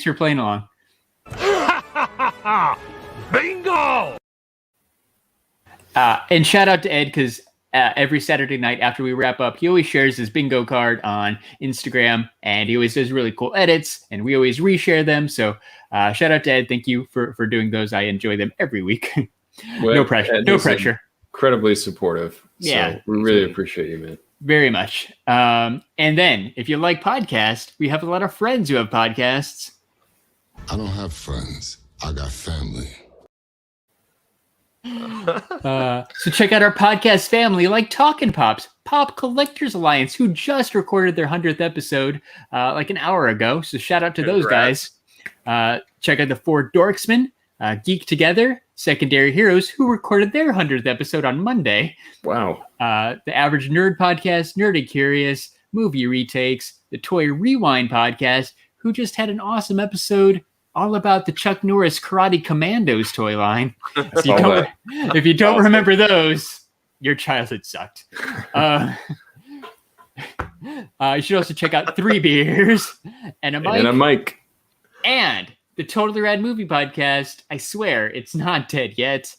for playing along. Bingo! And shout out to Ed because. Every Saturday night after we wrap up, he always shares his bingo card on Instagram, and he always does really cool edits, and we always reshare them. So shout out to Ed. Thank you for doing those. I enjoy them every week. Well, no pressure. Ed no pressure. Incredibly supportive. Yeah. So we really appreciate you, man. Very much. And then if you like podcasts, we have a lot of friends who have podcasts. I don't have friends. I got family. So check out our podcast family like Talkin' Pops, Pop Collectors Alliance, who just recorded their 100th episode like an hour ago. So shout out to those guys. Check out the 4 Dorksmen, Geek Together, Secondary Heroes, who recorded their 100th episode on Monday. Wow. The Average Nerd Podcast, Nerdy Curious, Movie Retakes, the Toy Rewind Podcast, who just had an awesome episode all about the Chuck Norris Karate Commandos toy line. If you don't remember those, your childhood sucked. You should also check out 3 Beers and a Mic. And the Totally Rad Movie Podcast. I swear, it's not dead yet.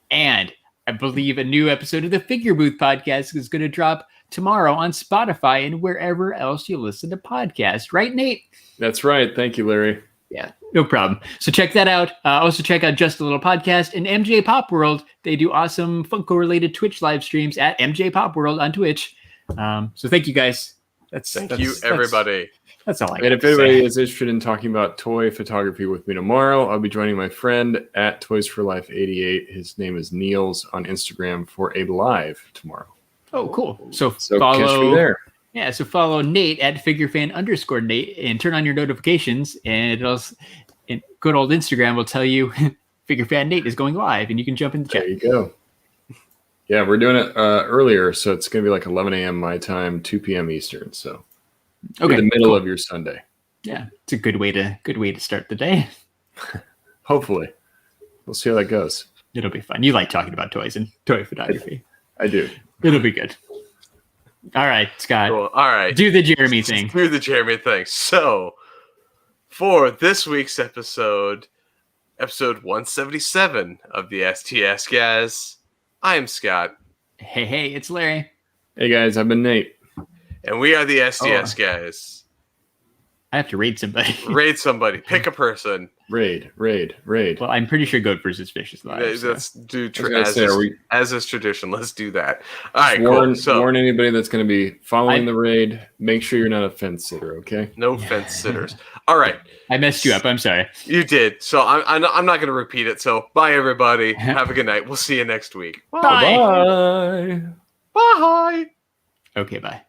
And I believe a new episode of the Figure Booth Podcast is going to drop tomorrow on Spotify and wherever else you listen to podcasts. Right, Nate? That's right. Thank you, Larry. Yeah. No problem. So check that out. Also check out Just a Little Podcast and MJ Pop World. They do awesome Funko-related Twitch live streams at MJ Pop World on Twitch. So thank you guys. Thank you, everybody. That's all I got. And if anybody is interested in talking about toy photography with me tomorrow, I'll be joining my friend at Toys for Life 88. His name is Niels on Instagram for a live tomorrow. Oh, cool. So catch me there. Yeah, so follow Nate at figurefan_Nate and turn on your notifications, and good old Instagram will tell you FigureFan Nate is going live, and you can jump in the chat. There you go. Yeah, we're doing it earlier, so it's going to be like 11 a.m. my time, 2 p.m. Eastern. So okay, the middle of your Sunday. Yeah, it's a good way to start the day. Hopefully, we'll see how that goes. It'll be fun. You like talking about toys and toy photography. I do. It'll be good. All right, Scott. Cool. All right. Do the Jeremy thing. Do the Jeremy thing. So, for this week's episode 177 of the STS Guys, I am Scott. Hey, it's Larry. Hey, guys, I've been Nate. And we are the STS Guys. I have to raid somebody. Raid somebody. Pick a person. Raid. Well, I'm pretty sure Goat versus Fish is live. Let's do as is tradition. Let's do that. All right, warn, cool. So, warn anybody that's going to be following the raid. Make sure you're not a fence sitter, okay? No fence sitters. All right. I messed you up. I'm sorry. You did. So I'm not going to repeat it. So bye, everybody. Have a good night. We'll see you next week. Bye. Bye. Bye. Okay, bye.